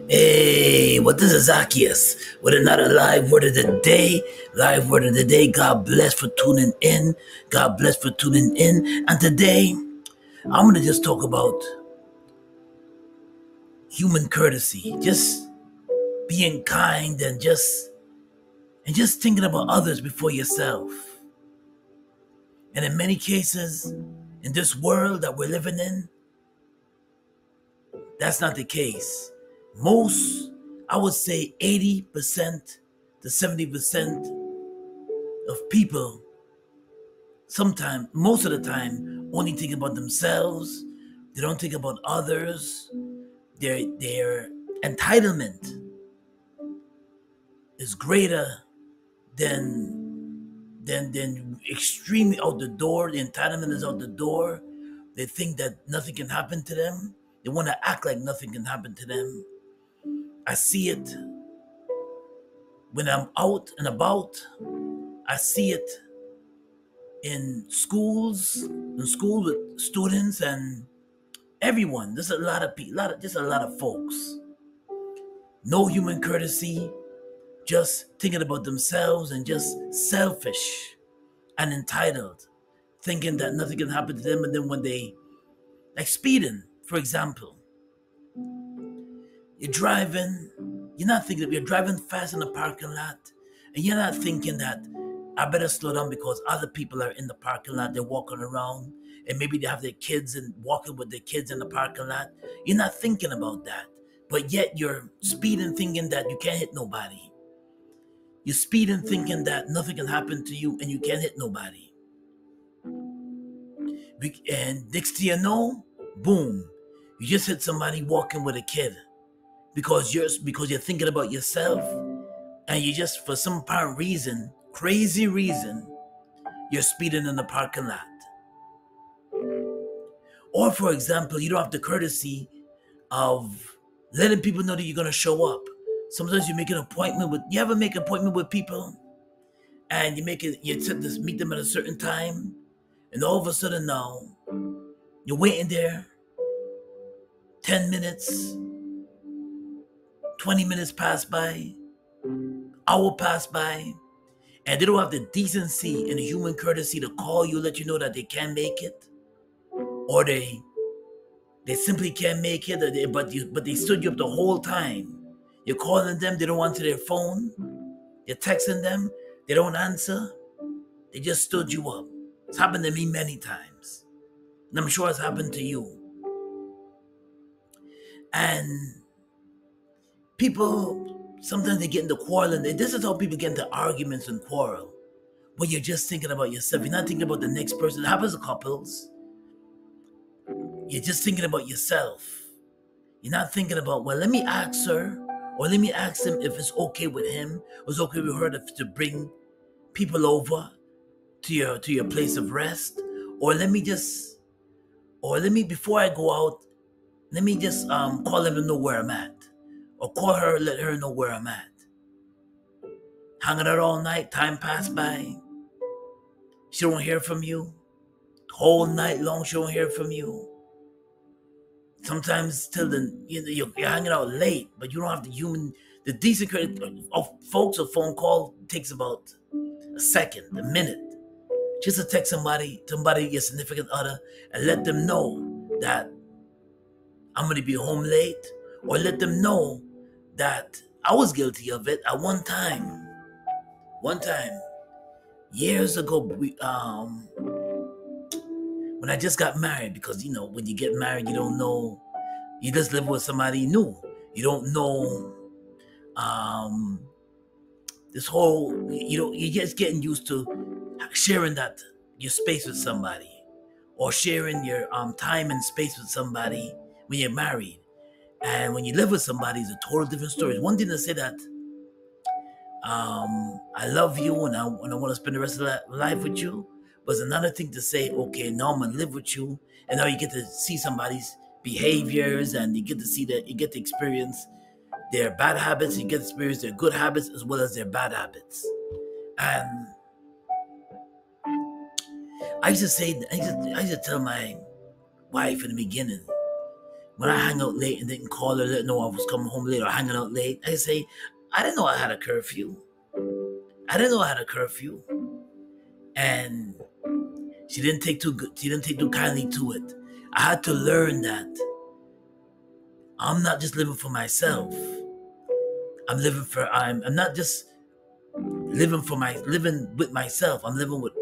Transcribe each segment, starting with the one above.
Hey, this is Zacchaeus with another live word of the day. Live word of the day. God bless for tuning in. God bless for tuning in. And today, I'm going to just talk about human courtesy. Just being kind and just thinking about others before yourself. And in many cases, in this world that we're living in, that's not the case. Most, I would say 80% to 70% of people, sometimes, most of the time, only think about themselves. They don't think about others. Their entitlement is greater than extremely out the door. The entitlement is out the door. They think that nothing can happen to them. They want to act like nothing can happen to them. I see it when I'm out and about. I see it in schools with students and everyone. There's a lot of people, just a lot of folks. No human courtesy, just thinking about themselves and just selfish and entitled, thinking that nothing can happen to them. And then when they, like speeding, for example, you're driving, you're not thinking, you're driving fast in the parking lot, and you're not thinking that I better slow down because other people are in the parking lot, they're walking around, and maybe they have their kids and walking with their kids in the parking lot. You're not thinking about that, but yet you're speeding thinking that you can't hit nobody. You're speeding thinking that nothing can happen to you and you can't hit nobody. And next thing you know, boom, you just hit somebody walking with a kid because you're thinking about yourself, and you just, for some apparent reason, crazy reason, you're speeding in the parking lot. Or for example, you don't have the courtesy of letting people know that you're going to show up. Sometimes you ever make an appointment with people and you meet them at a certain time, and all of a sudden now you're waiting there 10 minutes, 20 minutes pass by, hour pass by, and they don't have the decency and the human courtesy to call you, let you know that they can't make it, or they simply can't make it, but they stood you up the whole time. You're calling them, they don't answer their phone. You're texting them, they don't answer. They just stood you up. It's happened to me many times, and I'm sure it's happened to you. And people, sometimes they get into quarreling. This is how people get into arguments and quarrel. When you're just thinking about yourself, you're not thinking about the next person. It happens to couples. You're just thinking about yourself. You're not thinking about, well, let me ask her, or let me ask him if it's okay with him, or it's okay with her to bring people over to your place of rest, or let me before I go out, let me just call him to know where I'm at, or call her, let her know where I'm at. Hanging out all night, time passed by. She don't hear from you. Whole night long, she don't hear from you. Sometimes till you're hanging out late, but you don't have the decent credit of folks. A phone call takes about a second, a minute, just to text somebody, your significant other, and let them know that I'm going to be home late, or let them know that I was guilty of it at one time. Years ago, when I just got married, because when you get married, you don't know, you just live with somebody new. You don't know this whole, you're just getting used to sharing that your space with somebody, or sharing your time and space with somebody when you're married. And when you live with somebody, it's a total different story. It's one thing to say that I love you and I want to spend the rest of life with you. But it's another thing to say, okay, now I'm gonna live with you, and now you get to see somebody's behaviors, and you get to experience their bad habits, you get to experience their good habits as well as their bad habits. And I used to tell my wife in the beginning, when I hang out late and didn't call her, let her know I was coming home late or hanging out late, I say, I didn't know I had a curfew. I didn't know I had a curfew. And she didn't take too kindly to it. I had to learn that I'm not just living for myself. I'm not just living with myself. I'm living with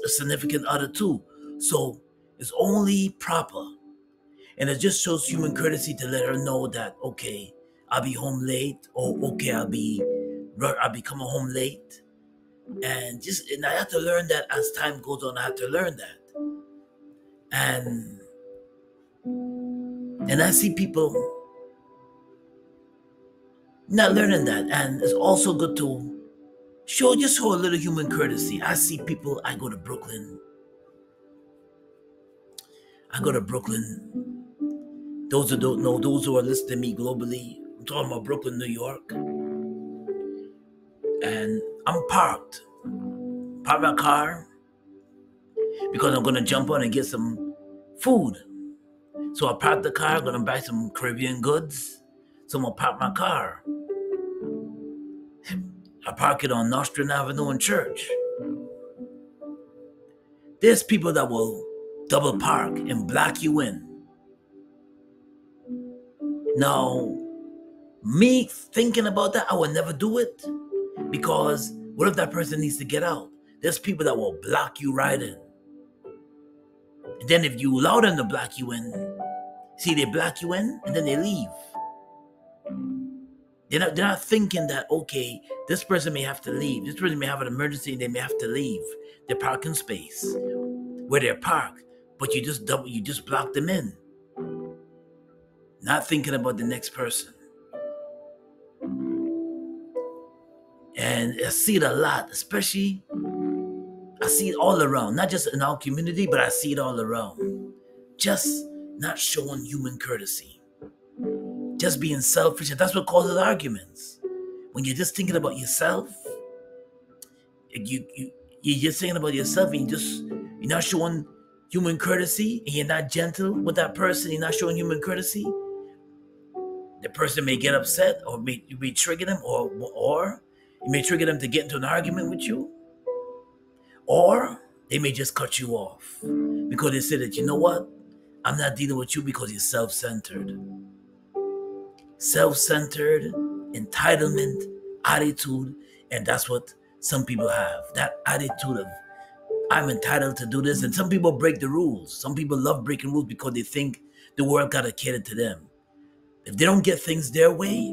a significant other too. So it's only proper. And it just shows human courtesy to let her know that, okay, I'll be home late, or okay, I'll be coming home late. And I have to learn that as time goes on. I have to learn that. And I see people not learning that. And it's also good to show a little human courtesy. I see people, I go to Brooklyn. Those who don't know, those who are listening to me globally, I'm talking about Brooklyn, New York. And I'm parked my car because I'm going to jump on and get some food. So I parked the car, going to buy some Caribbean goods. So I'm going to park my car. I park it on Nostrand Avenue in Church. There's people that will double park and block you in. Now, me thinking about that, I would never do it, because what if that person needs to get out? There's people that will block you right in. And then if you allow them to block you in, they block you in and then they leave. They're not thinking that, okay, this person may have to leave. This person may have an emergency and they may have to leave their parking space where they're parked, but you just block them in. Not thinking about the next person. And I see it a lot, especially, I see it all around, not just in our community, but I see it all around. Just not showing human courtesy. Just being selfish, and that's what causes arguments. When you're just thinking about yourself, you're just thinking about yourself, and you're not showing human courtesy, and you're not gentle with that person, you're not showing human courtesy. The person may get upset, or you may trigger them, or you may trigger them to get into an argument with you, or they may just cut you off because they say that, you know what, I'm not dealing with you because you're self-centered. Self-centered, entitlement, attitude, and that's what some people have. That attitude of, I'm entitled to do this, and some people break the rules. Some people love breaking rules because they think the world gotta cater to them. If they don't get things their way,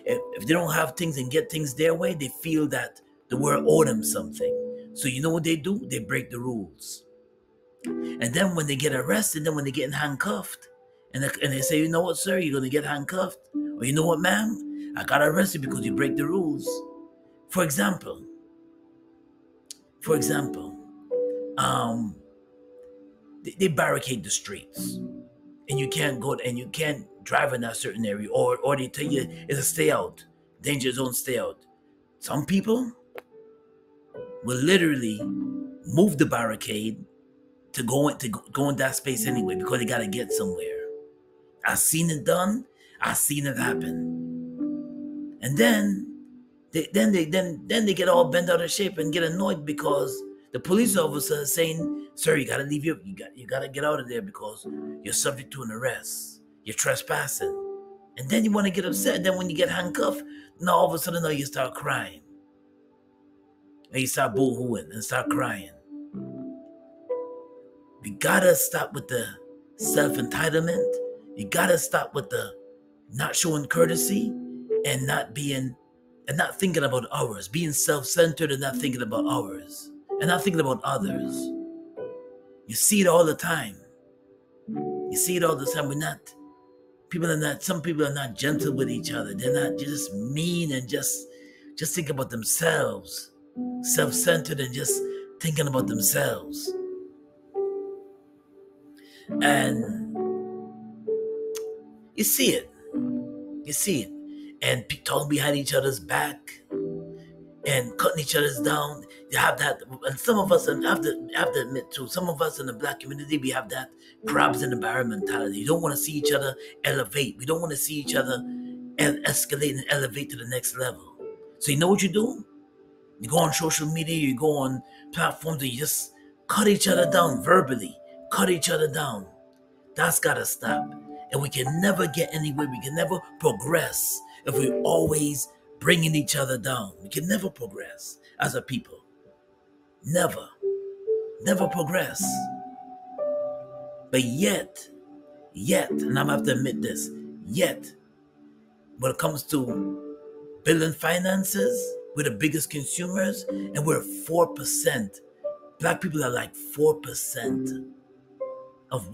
if they don't have things and get things their way, they feel that the world owes them something. So you know what they do? They break the rules. And then when they get arrested, then when they get handcuffed, and they say, you know what, sir, you're going to get handcuffed. Or you know what, ma'am, I got arrested because you break the rules. For example, they barricade the streets. And you can't go, and you can't drive in that certain area, or they tell you it's a stay out, danger zone, stay out. Some people will literally move the barricade to go in that space anyway because they gotta get somewhere. I've seen it done. I've seen it happen. And then they get all bent out of shape and get annoyed because the police officer is saying, sir, you gotta leave you gotta get out of there because you're subject to an arrest. You're trespassing. And then you want to get upset. Then when you get handcuffed, now all of a sudden now you start crying. And you start boo-hooing and start crying. We gotta stop with the self-entitlement. You gotta stop with the not showing courtesy and not thinking about others. Being self-centered and not thinking about others. And not thinking about others. You see it all the time. Some people are not gentle with each other. They're not just mean and just think about themselves. Self-centered and just thinking about themselves. And you see it. And talking behind each other's back and cutting each other's down. You have that, and some of us, and I have to admit too, some of us in the black community, we have that crabs in the barrel mentality. You don't want to see each other elevate. We don't want to see each other escalate and elevate to the next level. So you know what you do? You go on social media, you go on platforms, and you just cut each other down verbally, cut each other down. That's gotta stop. And we can never get anywhere. We can never progress if we're always bringing each other down. We can never progress as a people. Never. Never progress. But yet, and I'm gonna have to admit this, yet, when it comes to building finances, we're the biggest consumers, and we're 4%. Black people are like 4% of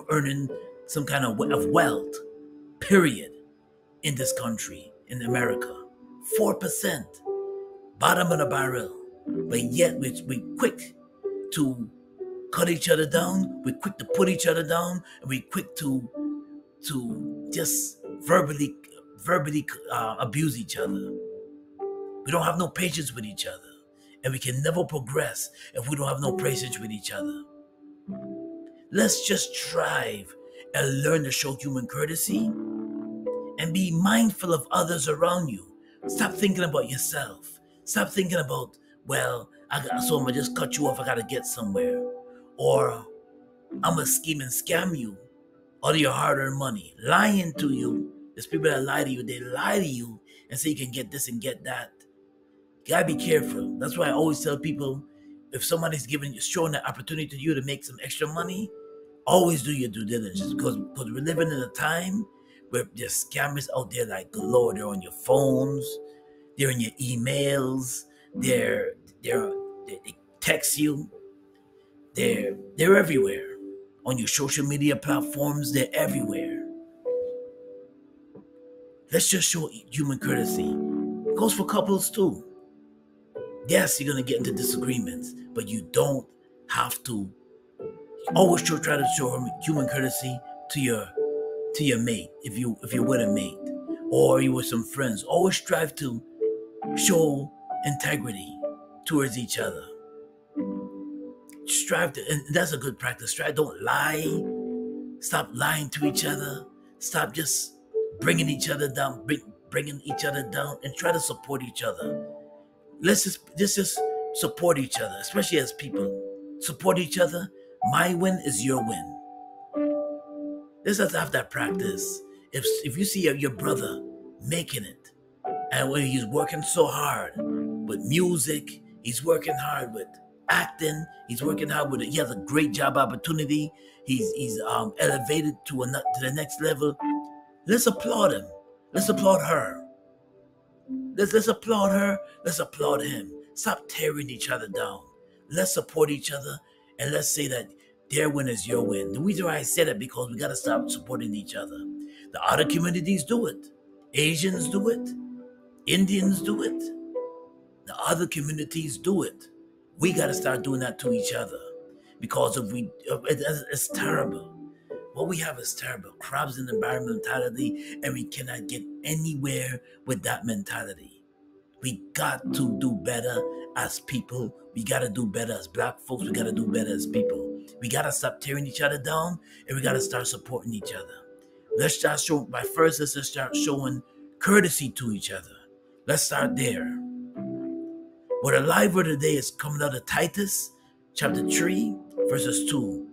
earning some kind of wealth, period, in this country, in America. 4%, bottom of the barrel. But yet we quick to cut each other down, we're quick to put each other down, and we're quick to just verbally abuse each other. We don't have no patience with each other, and we can never progress if we don't have no patience with each other. Let's just strive and learn to show human courtesy and be mindful of others around you. Stop thinking about yourself. Stop thinking about, well, so I'm gonna just cut you off, I gotta get somewhere. Or I'm gonna scheme and scam you out of your hard-earned money, lying to you. There's people that lie to you, they lie to you and say you can get this and get that. You gotta be careful. That's why I always tell people, if somebody's showing the opportunity to you to make some extra money, always do your due diligence, because we're living in a time where there's scammers out there like galore. They're on your phones, they're in your emails, they text you, they're everywhere. On your social media platforms, they're everywhere. Let's just show human courtesy. It goes for couples too. Yes, you're gonna get into disagreements, but you don't have to. Always try to show human courtesy to your mate, if you're with a mate, or you with some friends. Always strive to show integrity towards each other. Strive to, and that's a good practice. Don't lie. Stop lying to each other. Stop just bringing each other down, and try to support each other. Let's just support each other, especially as people. Support each other. My win is your win. Let's just have that practice. If you see your brother making it, and when he's working so hard with music, he's working hard with acting, he's working hard with it. He has a great job opportunity. He's elevated to the next level. Let's applaud him. Let's applaud her. Let's applaud her. Let's applaud him. Stop tearing each other down. Let's support each other, and let's say that their win is your win. The reason why I say that, because we got to stop supporting each other. The other communities do it. Asians do it. Indians do it. The other communities do it. We got to start doing that to each other, because it's terrible. What we have is terrible. Crabs in the barrel mentality, and we cannot get anywhere with that mentality. We got to do better as people. We got to do better as black folks. We got to do better as people. We got to stop tearing each other down, and we got to start supporting each other. Let's start showing courtesy to each other. Let's start there. But the live word today is coming out of Titus chapter 3, verses 2.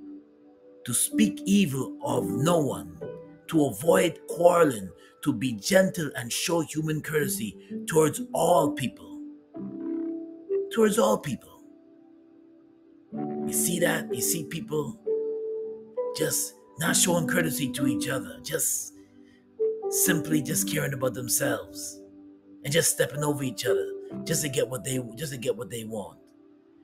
To speak evil of no one, to avoid quarreling, to be gentle and show human courtesy towards all people. Towards all people. You see that? You see people just not showing courtesy to each other, just simply just caring about themselves and just stepping over each other just to get what they want.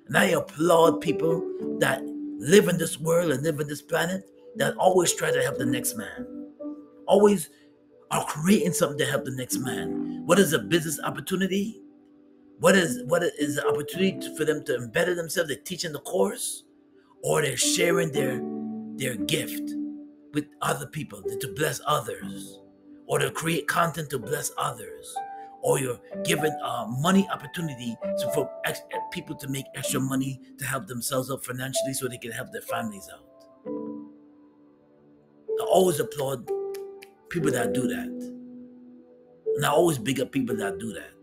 And I applaud people that live in this world and live in this planet that always try to help the next man. Always are creating something to help the next man. What is a business opportunity? What is the opportunity for them to embed themselves? They're teaching the course, or they're sharing their gift with other people to bless others, or to create content to bless others, or you're given money opportunity for people to make extra money to help themselves out financially so they can help their families out. I always applaud people that do that. And I always big up people that do that.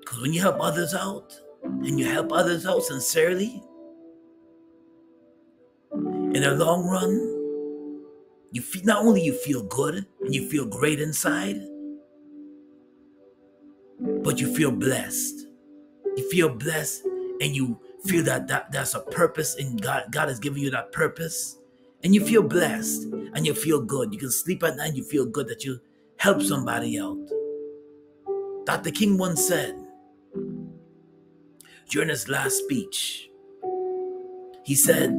Because when you help others out, and you help others out sincerely, in the long run, you feel, not only you feel good and you feel great inside, but you feel blessed. You feel blessed and you feel that that's a purpose, and God has given you that purpose, and you feel blessed and you feel good. You can sleep at night and you feel good that you help somebody out. Dr. King once said during his last speech, he said,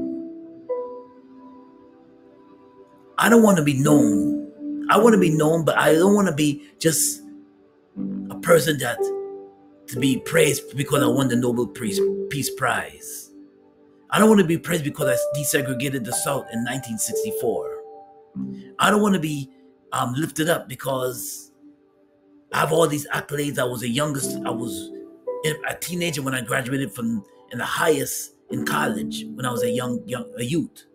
I don't want to be known. I want to be known, but I don't want to be just a person that to be praised because I won the Nobel Peace Prize. I don't want to be praised because I desegregated the South in 1964. I don't want to be lifted up because I have all these accolades. I was a teenager when I graduated from in the highest in college when I was a youth.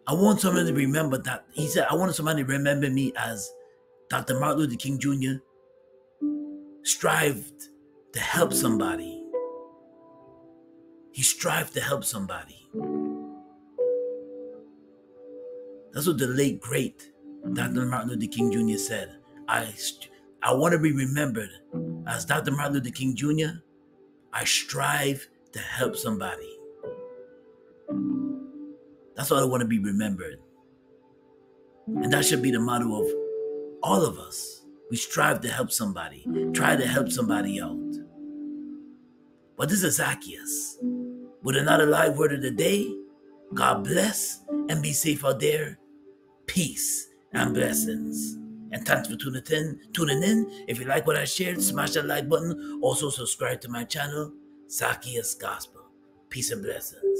I want someone to remember that. He said, I want somebody to remember me as Dr. Martin Luther King Jr. strived to help somebody. He strived to help somebody. That's what the late, great Dr. Martin Luther King Jr. said. I want to be remembered as Dr. Martin Luther King Jr. I strive to help somebody. That's what I want to be remembered. And that should be the motto of all of us. We strive to help somebody. Try to help somebody out. But this is Zacchaeus with another live word of the day. God bless and be safe out there. Peace and blessings. And thanks for tuning in. If you like what I shared, smash that like button. Also subscribe to my channel, Zacchaeus Gospel. Peace and blessings.